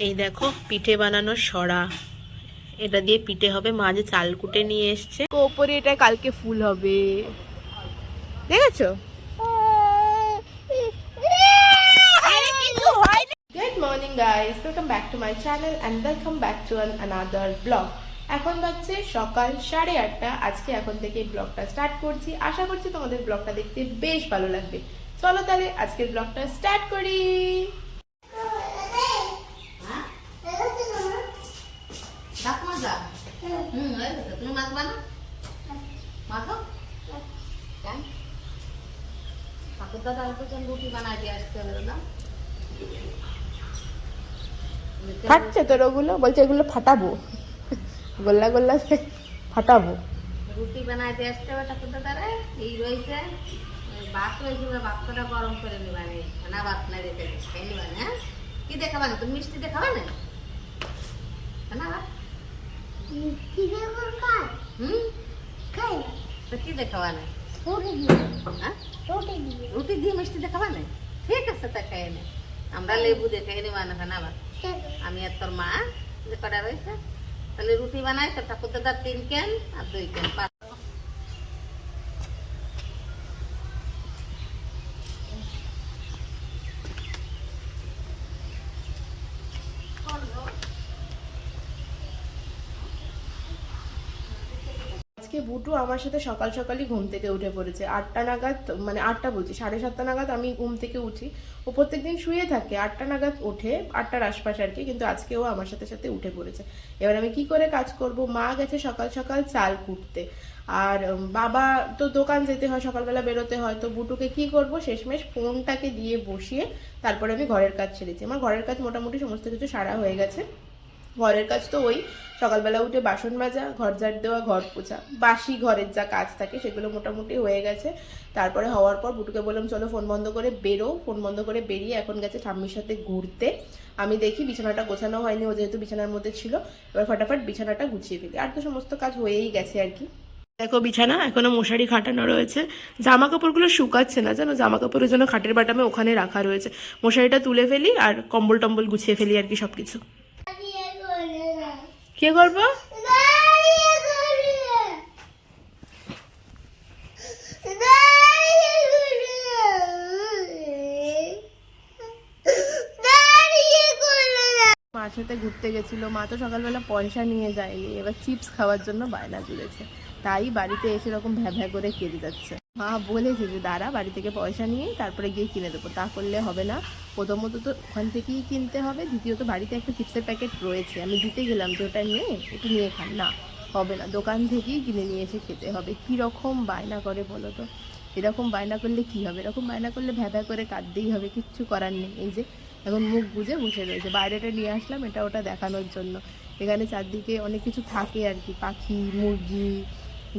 এই দেখো পিঠে বানানোর সরা, এটা দিয়ে পিঠে হবে। মা যে চাল কুটে নিয়ে এসছে, ওপরে এটা কালকে ফুল হবে, দেখেছো? Good morning guys, welcome back to my channel and welcome back to another blog. এখন বাজছে সকাল 8:30। আজকে এখন থেকে ব্লগটা স্টার্ট করছি। আশা করছি তোমাদের ব্লগটা দেখতে বেশ ভালো লাগবে। চলো তাহলে আজকের ব্লগটা স্টার্ট করি। তুমি মাখবা না? মাখো। ঠাকুর দাদা রুটি বানাই দিয়ে আসতে হবে না? ফাটছে তোর ওগুলো, বলছে এগুলো ফাটাবো, গোল্লা গোল্লা ফাটাবো। রুটি বানাই দিয়ে আসতে হবে ঠাকুর দাদারে। এই রয়েছে ভাত রয়েছে, ভাতটা গরম করে নিবানি না, ভাত না রেখে খাই নিবানি। হ্যাঁ, কি দেখাবানি? তুমি মিষ্টি দেখাবা না? না কি দেখাবা না? রুটি দিয়ে মিষ্টি দেখাবা না? ঠিক আছে, তা খাই নে। আমরা লেবু দিয়ে খাই নিবা না? আবার আমি আর তোর মা যে কটা রয়েছে, তাহলে রুটি বানাই তো ঠাকুর দাদার 3 ক্যান আর 2 ক্যান 5। আজকে বুটু আমার সাথে সকাল সকালই ঘুম থেকে উঠে পড়েছে। 8টা নাগাদ, মানে 8টা বলছি, 7:30 নাগাদ আমি ঘুম থেকে উঠি। ও প্রত্যেকদিন শুয়ে থাকে, 8টা নাগাদ ওঠে, 8টার আশপাশ আর কি। কিন্তু আজকে ও আমার সাথে সাথে উঠে পড়েছে। এবার আমি কি করে কাজ করব? মা গেছে সকাল সকাল চাল কুটতে, আর বাবা তো দোকান যেতে হয়, সকালবেলা বেরোতে হয়। তো বুটুকে কি করব, শেষমেশ ফোনটাকে দিয়ে বসিয়ে তারপরে আমি ঘরের কাজ ছেড়েছি। আমার ঘরের কাজ মোটামুটি সমস্ত কিছু সারা হয়ে গেছে। ঘরের কাজ তো ওই সকালবেলা উঠে বাসন মাজা, ঘর ঝাড় দেওয়া, ঘর পোছা, বাসি ঘরের যা কাজ থাকে সেগুলো মোটামুটি হয়ে গেছে। তারপরে হওয়ার পর বুটুকে বললাম চলো ফোন বন্ধ করে বেরো। ফোন বন্ধ করে বেরিয়ে এখন গেছে ঠাম্মির সাথে ঘুরতে। আমি দেখি বিছানাটা গোছানো হয়নি, ও যেহেতু বিছানার মধ্যে ছিল। এবার ফটাফট বিছানাটা গুছিয়ে ফেলি, আর তো সমস্ত কাজ হয়েই গেছে আর কি। দেখো বিছানা এখনো মশারি খাটানো রয়েছে, জামা কাপড়গুলো শুকাচ্ছে না জানো, জামা কাপড়ের জন্য খাটের বাটামে ওখানে রাখা রয়েছে। মশারিটা তুলে ফেলি আর কম্বল টম্বল গুছিয়ে ফেলি আর কি, সবকিছু। কি করবো? মার সাথে ঘুরতে গেছিল। মা তো সকালবেলা পয়সা নিয়ে যায়নি, এবার চিপস খাওয়ার জন্য বায়না তুলেছে। তাই বাড়িতে এসে এরকম ভ্যা ভ্যা করে কেঁদে যাচ্ছে। মা বলেছে যে দাঁড়া, বাড়ি থেকে পয়সা নিয়ে তারপরে গিয়ে কিনে দেবো। তা করলে হবে না, প্রথমত তো ওখান থেকেই কিনতে হবে, দ্বিতীয়ত বাড়িতে একটা চিপসের প্যাকেট রয়েছে, আমি দিতে গেলাম যে ওটা নিয়ে একটু নিয়ে খান, না হবে না, দোকান থেকেই কিনে নিয়ে এসে খেতে হবে। কীরকম বায়না করে বলো তো? এরকম বায়না করলে কি হবে? এরকম বায়না করলে ভ্যা ভ্যা করে কাঁদতেই হবে, কিচ্ছু করার নেই। এই যে এখন মুখ বুজে বসে রয়েছে। বাইরেটা নিয়ে আসলাম এটা ওটা দেখানোর জন্য। এখানে চারদিকে অনেক কিছু থাকে আর কি, পাখি, মুরগি,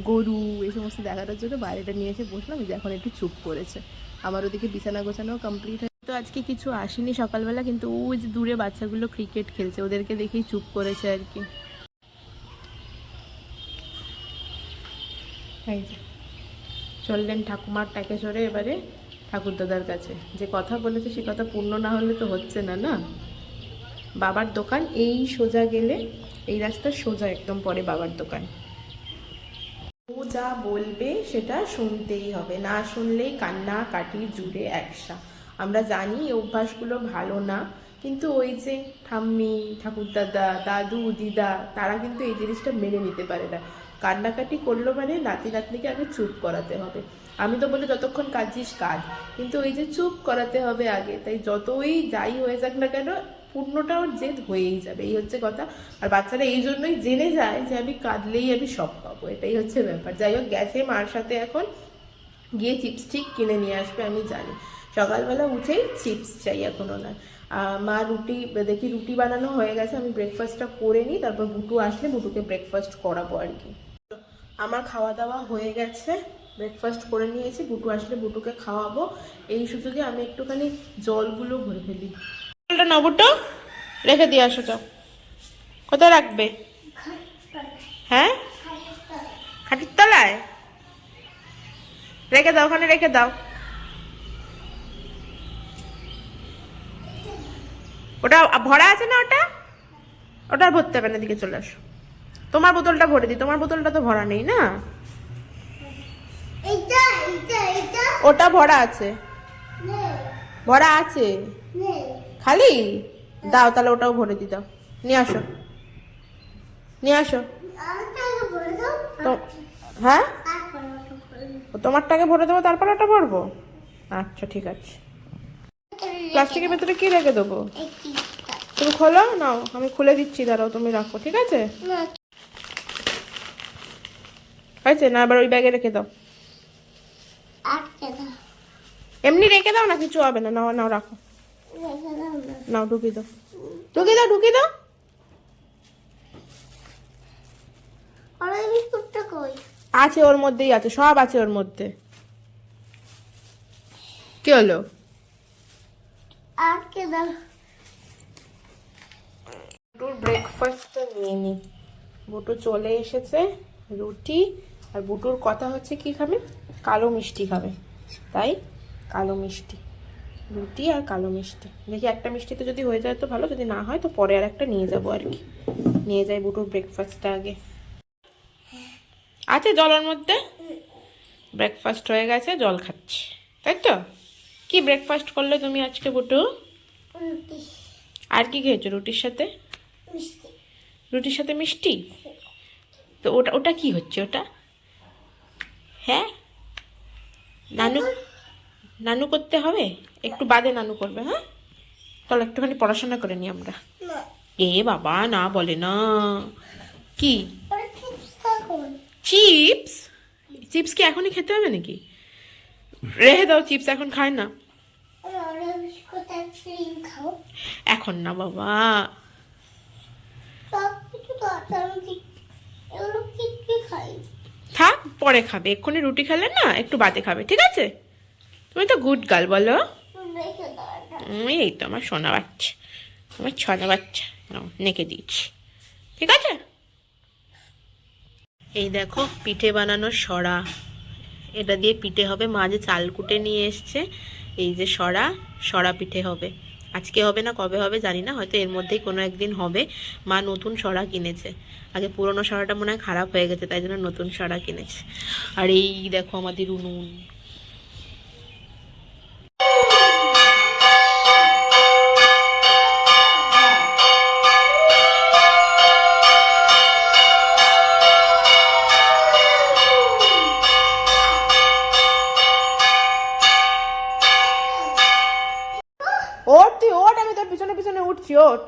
গরু, এই সমস্ত দেখানোর জন্য বাইরেটা নিয়ে এসে বসলাম। যে এখন একটু চুপ করেছে। আমার ওদিকে বিছানা গোছানো কমপ্লিট হয়ে তো আজকে কিছু আসেনি সকালবেলা, কিন্তু ওই যে দূরে বাচ্চাগুলো ক্রিকেট খেলছে, ওদেরকে দেখেই চুপ করেছে আর কি। চললেন ঠাকুমার টাকে চড়ে এবারে ঠাকুরদাদার কাছে। যে কথা বলেছে সে কথা পূর্ণ না হলে তো হচ্ছে না, না? বাবার দোকান এই সোজা গেলে, এই রাস্তার সোজা একদম পরে বাবার দোকান। ও যা বলবে সেটা শুনতেই হবে, না শুনলেই কান্না কাটি জুড়ে একসা। আমরা জানি এই অভ্যাসগুলো ভালো না, কিন্তু ওই যে ঠাম্মি, ঠাকুরদাদা, দাদু, দিদা, তারা কিন্তু এই জিনিসটা মেনে নিতে পারে না। কান্নাকাটি করলো মানে নাতি নাতনিকে আগে চুপ করাতে হবে। আমি তো বলি যতক্ষণ কাঁদছিস কাঁদ, কিন্তু ওই যে চুপ করাতে হবে আগে। তাই যতই যাই হয়ে যাক না কেন, পূর্ণটা ওর জেদ হয়েই যাবে, এই হচ্ছে কথা। আর বাচ্চারা এই জন্যই জেনে যায় যে আমি কাঁদলেই আমি সব পাবো, এটাই হচ্ছে ব্যাপার। যাই হোক, গেছে মার সাথে, এখন গিয়ে চিপস ঠিক কিনে নিয়ে আসবে আমি জানি। সকালবেলা উঠেই চিপস চাই এখন ওনার। মা রুটি, দেখি রুটি বানানো হয়ে গেছে, আমি ব্রেকফাস্টটা করে নিই, তারপর বুটু আসলে বুটুকে ব্রেকফাস্ট করাবো আর কি। আমার খাওয়া দাওয়া হয়ে গেছে, ব্রেকফাস্ট করে নিয়েছি, বুটু আসলে বুটুকে খাওয়াবো। এই সুযোগে আমি একটুখানি জলগুলো ভরে ফেলি। জলটা না বুটু, রেখে দিয়ে আসো। যাও, কোথায় রাখবে? হ্যাঁ, খাটির তলায় রেখে দাও, ওখানে রেখে দাও। ওটা ভরা আছে না? ওটা ওটা আর ভরতে হবে না, দিকে চলে আসো। তোমার বোতলটা ভরে দিই, তোমার বোতলটা তো ভরা নেই না। ওটা ভরা আছে, ভরা আছে খালি। দাও তাহলে ওটাও ভরে দি, দাও নিয়ে আসো, নিয়ে আসো। হ্যাঁ তোমারটাকে ভরে দেবো, তারপর ওটা ভরবো। আচ্ছা ঠিক আছে। প্লাস্টিকের ভেতরে কি রেখে দেবো? তুমি খোলো নাও, আমি খুলে দিচ্ছি, দাঁড়াও তুমি রাখো, ঠিক আছে? হয়েছে না? আবার ওই ব্যাগে রেখে দাও, এমনি রেখে দাও না, কিছু হবে না। নাও নাও রাখো, নাও ঢুকিয়ে দাও, ঢুকিয়ে দাও, ঢুকিয়ে দাও। আছে ওর মধ্যেই আছে, সব আছে ওর মধ্যে। কি হলো? বুটুর ব্রেকফাস্টটা নিয়ে নি। বুটু চলে এসেছে, রুটি। আর বুটুর কথা হচ্ছে কি খাবে? কালো মিষ্টি খাবে, তাই কালো মিষ্টি, রুটি আর কালো মিষ্টি। দেখি একটা মিষ্টিতে যদি হয়ে যায় তো ভালো, যদি না হয় তো পরে আর একটা নিয়ে যাবো আর কি। নিয়ে যাই বুটুর ব্রেকফাস্টটা আগে। আছে জলের মধ্যে, ব্রেকফাস্ট হয়ে গেছে, জল খাচ্ছি, তাই তো? কি ব্রেকফাস্ট করলে তুমি আজকে বুটু? আর কি খেয়েছো রুটির সাথে? রুটির সাথে মিষ্টি? তো ওটা ওটা কি হচ্ছে ওটা? হ্যাঁ নানু, নানু করতে হবে, একটু বাদে নানু করবে। হ্যাঁ চলো একটুখানি পড়াশোনা করে নি আমরা। এ বাবা না বলে না। কি চিপস? চিপস কি এখনই খেতে হবে নাকি? রেখে দাও, চিপস এখন খায় না। এখন না বাবা, থাক পরে খাবে, এক্ষুনি রুটি খেলে না, একটু বাদে খাবে, ঠিক আছে? তুমি তো গুড গার্ল বলো। এই তো আমার সোনা বাচ্চা, আমার সোনা বাচ্চা, নেকে দিচ্ছি, ঠিক আছে? এই দেখো পিঠে বানানোর সরা, এটা দিয়ে পিঠে হবে। মা যে চাল কুটে নিয়ে এসছে, এই যে সরা, সরা পিঠে হবে। আজকে হবে না কবে হবে জানি না, হয়তো এর মধ্যেই কোনো একদিন হবে। মা নতুন সরা কিনেছে, আগে পুরনো সরাটা মনে হয় খারাপ হয়ে গেছে, তাই জন্য নতুন সরা কিনেছে। আর এই দেখো আমাদের উনুন। ওঠ তুই ওঠ, আমি তোর পিছনে পিছনে উঠছি, ওঠ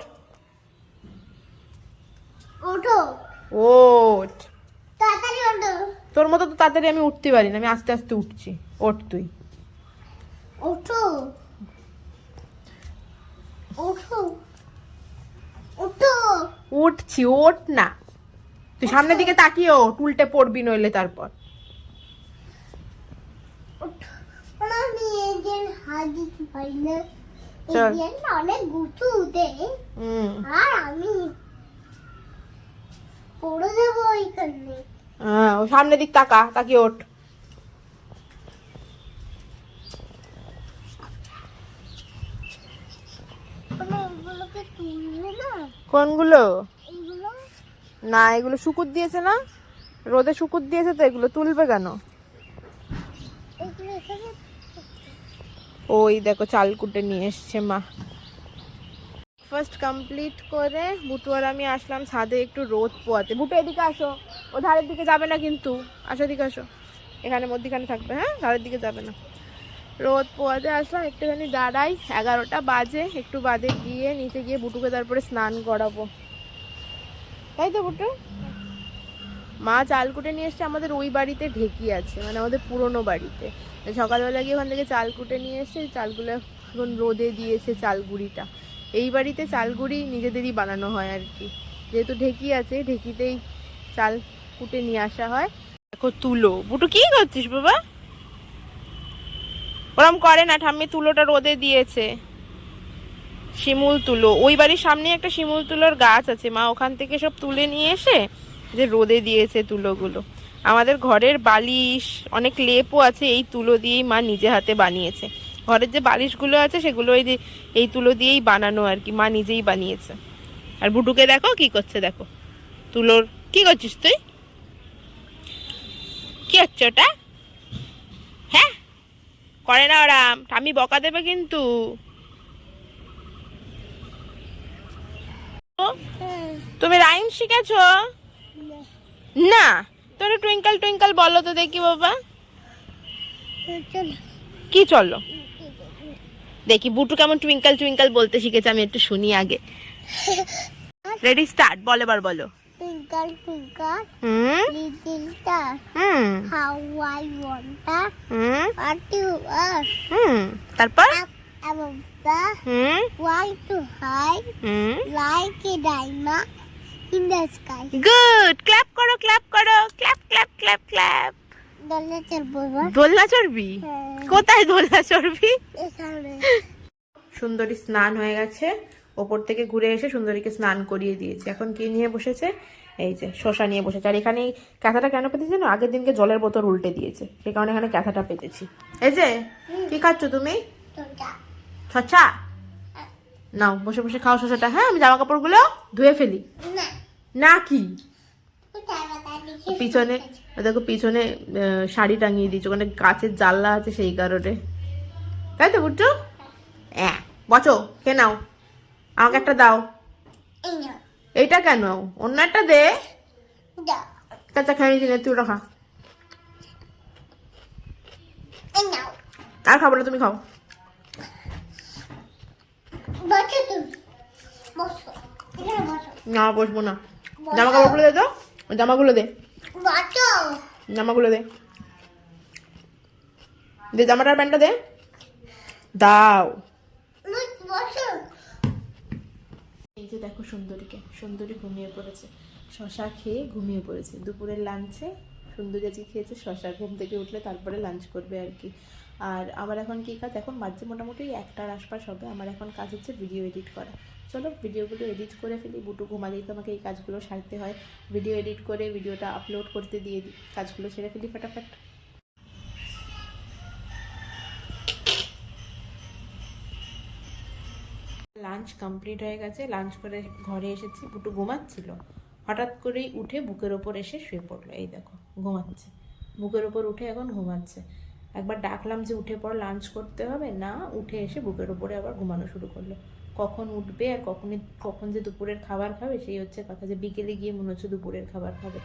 ওঠ। তোর মতো তো তাড়াতাড়ি আমি উঠতে পারি না, আমি আস্তে আস্তে উঠছি। ওঠ তুই, উঠছি, ওঠ না। তুই সামনের দিকে তাকিয়ে ওঠ, উল্টে পড়বি নইলে তারপর। অনেক গুছু আর আমি পড়ে যাবো ওইখানে। হ্যাঁ ও সামনের দিক তাকা, তাকিয়ে ওঠ। কোনগুলো? না এগুলো শুকুর দিয়েছে না, রোদে শুকুর দিয়েছে, তো এগুলো তুলবে কেন? ওই দেখো চাল কুটে নিয়ে এসছে মা। ফার্স্ট কমপ্লিট করে বুটু আর আমি আসলাম ছাদে একটু রোদ পোয়াতে। বুটু এদিকে আসো, ও ধারের দিকে যাবে না কিন্তু, আসো এদিকে আসো, এখানে মধ্যিখানে থাকবে, হ্যাঁ ধারের দিকে যাবে না। রোদ পোয়াতে আসলাম, একটুখানি দাঁড়াই, 11টা বাজে, একটু বাদে গিয়ে নিচে গিয়ে বুটুকে তারপরে স্নান করাবো, তাই তো বুটু? মা চাল কুটে নিয়ে এসছে, আমাদের ওই বাড়িতে ঢেকি আছে, মানে আমাদের পুরনো বাড়িতে। সকালবেলা গিয়ে ওখান থেকে চাল কুটে নিয়ে এসছে, চালগুলো এখন রোদে দিয়েছে চালগুড়িটা। এই বাড়িতে চালগুড়ি নিজেদেরই বানানো হয় আর কি, যেহেতু ঢেকি আছে, ঢেকিতেই চাল কুটে নিয়ে আসা হয়। দেখো তুলো, বুটু কি করছিস বাবা? ওরম করে না, ঠাম্মি তুলোটা রোদে দিয়েছে, শিমুল তুলো। ওই বাড়ির সামনে একটা শিমুল তুলোর গাছ আছে, মা ওখান থেকে সব তুলে নিয়ে এসে যে রোদে দিয়েছে তুলোগুলো। আমাদের ঘরের বালিশ, অনেক লেপও আছে, এই তুলো দিয়েই মা নিজে হাতে বানিয়েছে। ঘরের যে বালিশগুলো আছে সেগুলো এই তুলো দিয়েই বানানো আর কি, মা নিজেই বানিয়েছে। আর বুটুকে দেখো কি করছে, দেখো তুলোর কি করছিস তুই, কি হচ্ছে ওটা? হ্যাঁ করে না ওরাম, আমি বকা দেবে কিন্তু। তুমি রাইম শিখেছো? না, তুমি টুইঙ্কল টুইঙ্কল বলো তো দেখি বাবা। কি চলো দেখি বুটু কেমন টুইঙ্কল টুইঙ্কল বলতে শিখেছে, আমি একটু শুনি আগে। রেডি স্টার্ট, বল এবার বলো। Twinkle, twinkle, hmm little star, hmm how I wonder hmm what you are. হুম তারপর Up above the hmm world to high, hmm like a diamond in the sky. Good, clap করো clap করো, clap clap clap clap. দোলনা চড়বো এবার। দোলনা চড়বি? হ্যাঁ, কোথায় দোলনা চড়বি? এখানে। সুন্দরী স্নান হয়ে গেছে, ওপর থেকে ঘুরে এসে সুন্দরীকে স্নান করিয়ে দিয়েছে। এখন কি নিয়ে বসেছে? এই যে শশা নিয়ে বসেছে। আর এখানে এই ক্যাথাটা কেন পেতেছি না, আগের দিনকে জলের বোতল উল্টে দিয়েছে, সেই কারণে এখানে ক্যাথাটা পেতেছি। এই যে কি খাচ্ছ তুমি? তোটা। শশা নাও, বসে বসে খাও শশাটা। হ্যাঁ, আমি জামা কাপড়গুলো ধুয়ে ফেলি। না, না কি কোথায় বাতা দেখি? পিছনে দেখো, পিছনে শাড়ি টাঙিয়ে দিয়েছে, ওখানে গাছের জানলা আছে সেই কারণে, তাই তো বুট্টু? হ্যাঁ বচো, কে নাও, আমাকে একটা দাও। এই নাও, এইটা কেন, অন্য একটা দে। দাও, চাচা খেয়ে নিয়েছি, তুই ওটা খা। এই নাও। আর খাবো না, তুমি খাও। বসো তুমি, বসো, এখানে বসো, না বসবো না। জামা কাপড়গুলো দে তো, জামাগুলো দে, বসো। জামাগুলো দে, দে জামাটার প্যান্টটা দে, দাও। বসো। এই যে দেখো সুন্দরীকে, সুন্দরী ঘুমিয়ে পড়েছে, শশা খেয়ে ঘুমিয়ে পড়েছে। দুপুরের লাঞ্চে সুন্দরী আজকে খেয়েছে শশা, ঘুম থেকে উঠলে তারপরে লাঞ্চ করবে আর কি। আর আমার এখন কী কাজ, এখন বাজছে মোটামুটি 1টার আশপাশ হবে। আমার এখন কাজ হচ্ছে ভিডিও এডিট করা। চলো ভিডিওগুলো এডিট করে ফেলি, বুটু ঘুমালেই তো আমাকে এই কাজগুলো সারতে হয়। ভিডিও এডিট করে ভিডিওটা আপলোড করতে দিয়ে দিই, কাজগুলো সেরে ফেলি ফটাফট। লাঞ্চ কমপ্লিট হয়ে গেছে, লাঞ্চ করে ঘরে এসেছি, বুটু ঘুমাচ্ছিল, হঠাৎ করেই উঠে বুকের ওপর এসে শুয়ে পড়লো। এই দেখো ঘুমাচ্ছে, বুকের ওপর উঠে এখন ঘুমাচ্ছে। একবার ডাকলাম যে উঠে পর লাঞ্চ করতে হবে, না উঠে এসে বুকের ওপরে আবার ঘুমানো শুরু করলো। কখন উঠবে আর কখন যে দুপুরের খাবার খাবে সেই হচ্ছে কথা, যে বিকেলে গিয়ে মনে হচ্ছে দুপুরের খাবার খাবে।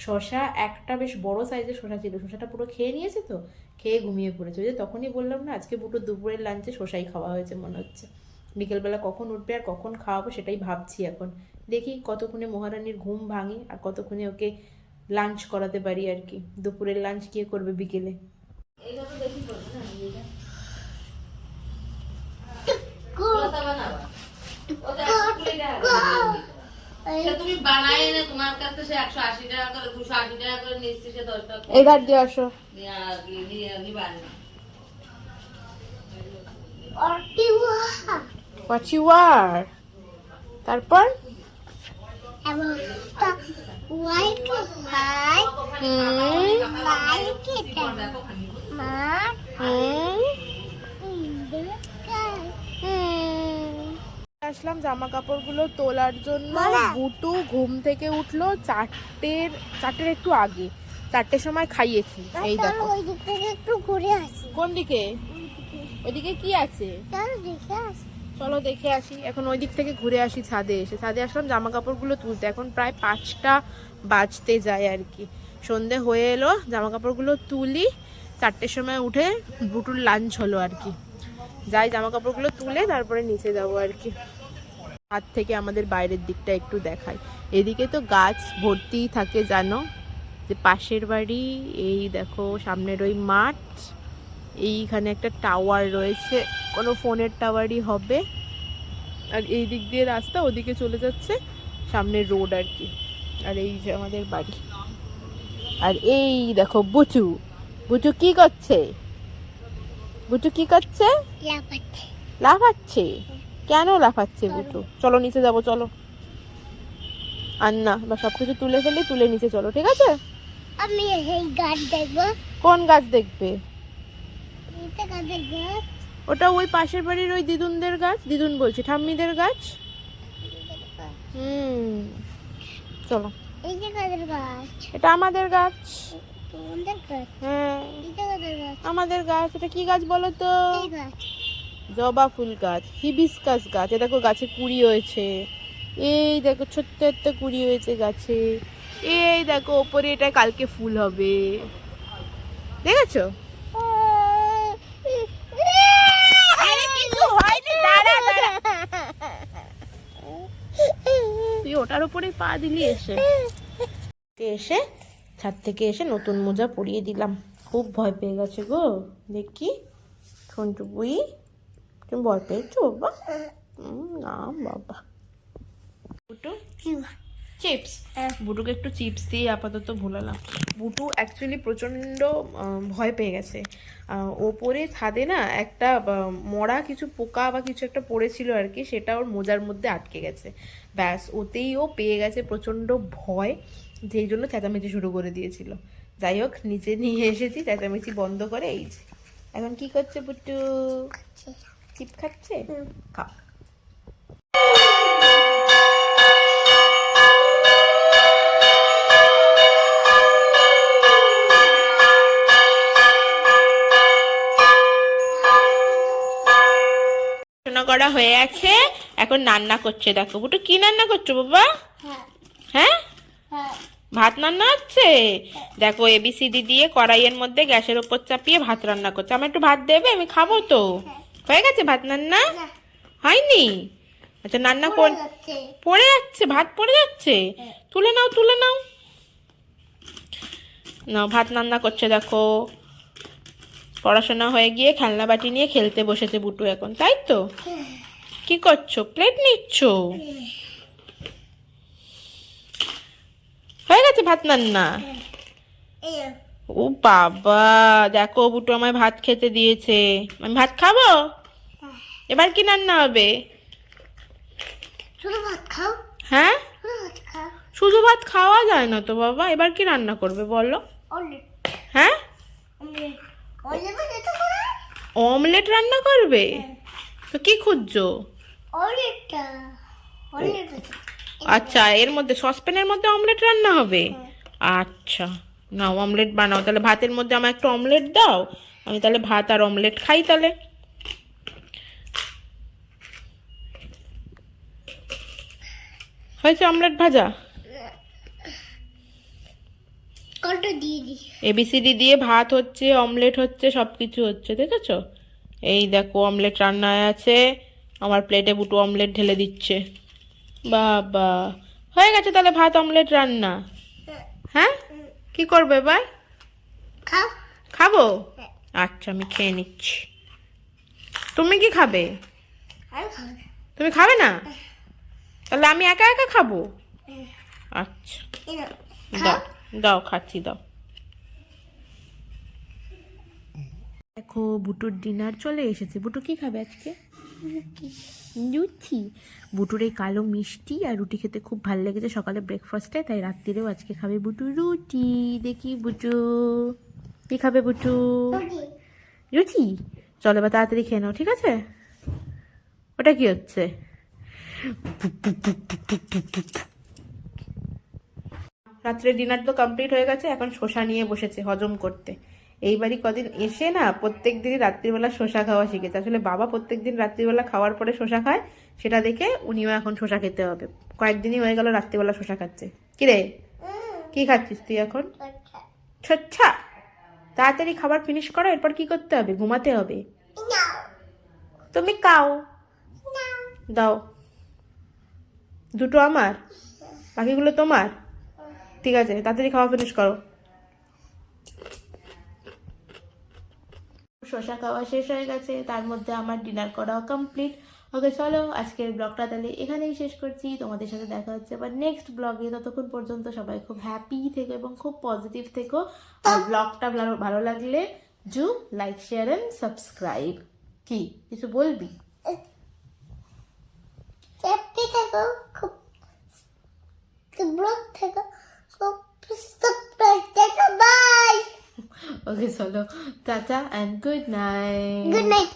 শশা একটা বেশ বড় সাইজের শশা ছিল, শশাটা পুরো খেয়ে নিয়েছে, তো খেয়ে ঘুমিয়ে পড়েছে। ওই যে তখনই বললাম না, আজকে বুটুর দুপুরের লাঞ্চে শশাই খাওয়া হয়েছে মনে হচ্ছে। বিকেলবেলা কখন উঠবে আর কখন খাওয়াবো সেটাই ভাবছি এখন। দেখি কতক্ষণে মহারানীর ঘুম ভাঙে আর কতক্ষণে ওকে লাঞ্চ করাতে পারি আর কি। দুপুরের লাঞ্চ কে করবে বিকেলে? তুমি বানাই না, তোমার কাছে সে 180 টাকা করে 280 টাকা করে নিচ্ছে, সে 10 টাকা এই ঘাট দিয়ে আসো। What you are? তারপর White to high, like it, mark in the sky. আসলাম জামা কাপড়গুলো তোলার জন্য। বুটু ঘুম থেকে উঠলো 4টের একটু আগে, 4টের সময় খাইয়েছি। এই দেখো ওই দিক থেকে একটু ঘুরে আসি। কোন দিকে? ওইদিকে কি আছে? চলো দেখে আসি। চলো দেখে আসি। এখন ওই দিক থেকে ঘুরে আসি ছাদে এসে। ছাদে আসলাম জামা কাপড়গুলো তুলতে, এখন প্রায় 5টা বাজতে যায় আর কি। সন্ধে হয়ে এলো, জামা কাপড়গুলো তুলি, 4টের সময় উঠে বুটুর লাঞ্চ হলো আর কি। যাই জামা কাপড়গুলো তুলে তারপরে নিচে যাবো আর কি। হাত থেকে আমাদের বাইরের দিকটা একটু দেখাই, এদিকে তো গাছ ভর্তিই থাকে জানো, যে পাশের বাড়ি, এই দেখো সামনের ওই মাঠ, এইখানে একটা টাওয়ার রয়েছে, কোনো ফোনের টাওয়ারই হবে। আর এই দিক দিয়ে রাস্তা, ওদিকে চলে যাচ্ছে সামনের রোড আর কি। আর এই যে আমাদের বাড়ি। আর এই দেখো বুচু, বুচু কি করছে? বুচু কি করছে? লাফাচ্ছে। লাফাচ্ছে? কেন লাফাচ্ছে বুচু? চলো নিচে যাবো, চলো। আর না, বা সবকিছু তুলে ফেলি, তুলে নিচে চলো, ঠিক আছে? আমি এই গাছ দেখবো। কোন গাছ দেখবে? এইটা গাছের গাছ। ওটা ওই পাশের বাড়ির ওই দিদুনদের গাছ, দিদুন বলছি ঠাম্মিদের গাছ। চলো, এই যে কাদের গাছ, এটা আমাদের গাছ। তোমাদের গাছ, হ্যাঁ এটা কাদের গাছ, আমাদের গাছ। এটা কি গাছ বলো তো? এই গাছ। জবা ফুল গাছ, হিবিস্কাস গাছ। এ দেখো গাছে কুড়ি হয়েছে, এই দেখো ছোট্ট একটা কুড়ি হয়েছে গাছে। এই দেখো ওপরে, এটা কালকে ফুল হবে, দেখেছো? আরে কিছু হয়নি, দাঁড়া দাঁড়া, তুই ওটার উপরে পা দিলি এসে। এসে ছাদ থেকে এসে নতুন মোজা পরিয়ে দিলাম, খুব ভয় পেয়ে গেছে গো। দেখি সন্টু বুই, তুমি ভয় পেয়েছো বাবা? না বাবা। বুটু চিপস, বুটুকে একটু চিপস দিয়ে আপাতত ভোলালাম। বুটু অ্যাকচুয়ালি প্রচণ্ড ভয় পেয়ে গেছে। ওপরে ছাদে না একটা মরা কিছু পোকা বা কিছু একটা পড়েছিল আর কি, সেটা ওর মোজার মধ্যে আটকে গেছে। ব্যাস ওতেই ও পেয়ে গেছে প্রচণ্ড ভয়, যেই জন্য চেঁচামেচি শুরু করে দিয়েছিল। যাই হোক নিচে নিয়ে এসেছি, চেঁচামেচি বন্ধ করে। এই যে এখন কি করছে বুটু? চিপ খাচ্ছে, খাও। করা হয়ে আছে, এখন রান্না করছে। দেখো বুটু কি রান্না করছো বাবা? হ্যাঁ ভাত রান্না হচ্ছে। দেখো এবিসিডি দিয়ে কড়াইয়ের মধ্যে গ্যাসের ওপর চাপিয়ে ভাত রান্না করছে। আমার একটু ভাত দেবে, আমি খাবো তো। হয়ে গেছে ভাত রান্না? হয়নি? আচ্ছা রান্না কোন পড়ে যাচ্ছে, ভাত পড়ে যাচ্ছে, তুলে নাও তুলে নাও। নাও ভাত রান্না করছে। দেখো পড়াশোনা হয়ে গিয়ে খেলনা বাটি নিয়ে খেলতে বসেছে বুটু এখন, তাই তো? কি করছো? প্লেট নিচ্ছ? হয়ে গেছে ভাত রান্না? ও বাবা, দেখো বুটু আমায় ভাত খেতে দিয়েছে, আমি ভাত খাবো। এবার কি রান্না হবে? শুধু ভাত খাও, হ্যাঁ শুধু ভাত খাও। শুধু ভাত খাওয়া যায় না তো বাবা, এবার কি রান্না করবে বলো? অমলেট, হ্যাঁ অমলেট, অমলেট যেটা করে, অমলেট রান্না করবে? তো কি খুঁজছো? অমলেটটা, অমলেট। আচ্ছা এর মধ্যে সসপ্যানের মধ্যে অমলেট রান্না হবে? আচ্ছা নাও অমলেট বানাও তাহলে। ভাতের মধ্যে আমার একটু অমলেট দাও, আমি তাহলে ভাত আর অমলেট খাই তাহলে। হয়েছে অমলেট ভাজা? কলটা দিয়ে দি। এবিসিডি দিয়ে ভাত হচ্ছে, অমলেট হচ্ছে, সবকিছু হচ্ছে, দেখেছো? এই দেখো অমলেট রান্নায় আছে, আমার প্লেটে বুটু অমলেট ঢেলে দিচ্ছে। বাবা হয়ে গেছে তাহলে ভাত অমলেট রান্না। হ্যাঁ কি করবে এবার? খাও। খাবো? আচ্ছা আমি খেয়ে নিচ্ছি। তুমি কি খাবে? আর খাও। তুমি খাবে না? তাহলে আমি একা একা খাবো? আচ্ছা এই নাও, দাও দাও, খাচ্ছি দাও। দেখো বুটুর ডিনার চলে এসেছে। বুটু কি খাবে আজকে? লুচি। বুটুর এই কালো মিষ্টি আর রুটি খেতে খুব ভালো লেগেছে সকালে ব্রেকফাস্টে, তাই রাত্রিরেও আজকে খাবে বুটু রুটি। দেখি বুটু কি খাবে? বুটু রুটি। চলো এবার তাড়াতাড়ি খেয়ে নাও, ঠিক আছে? ওটা কি হচ্ছে? রাত্রের ডিনার তো কমপ্লিট হয়ে গেছে, এখন শসা নিয়ে বসেছে হজম করতে। এইবারই কদিন এসে না প্রত্যেক দিনই রাত্রিবেলা শসা খাওয়া শিখেছে। আসলে বাবা প্রত্যেক দিন রাত্রিবেলা খাওয়ার পরে শসা খায়, সেটা দেখে উনিও এখন শসা খেতে হবে। কয়েকদিনই হয়ে গেল রাত্রিবেলা শসা খাচ্ছে। কিরে কি খাচ্ছিস তুই এখন? ছোচ্ছা। তাড়াতাড়ি খাবার ফিনিশ করো, এরপর কি করতে হবে? ঘুমাতে হবে। তুমি খাও, দাও। দুটো আমার, বাকিগুলো তোমার। ঠিক আছে তাড়াতাড়ি খাওয়া ফিনিশ করো। শসা খাওয়া শেষ হয়ে গেছে, তার মধ্যে আমার ডিনার করাও কমপ্লিট। ওকে চলো আজকের ব্লগটা তাহলে এখানেই শেষ করছি। তোমাদের সাথে দেখা হচ্ছে আবার নেক্সট ব্লগে। ততক্ষণ পর্যন্ত সবাই খুব হ্যাপি থেকো এবং খুব পজিটিভ থেকো। আর ব্লগটা ভালো লাগলে do like share and subscribe. কি কিছু বলবি? হ্যাপি থাকো, খুব ব্লগ থাকো, খুব সাবস্ক্রাইব করো। বাই। ওকে চলো tata and good night. Good night.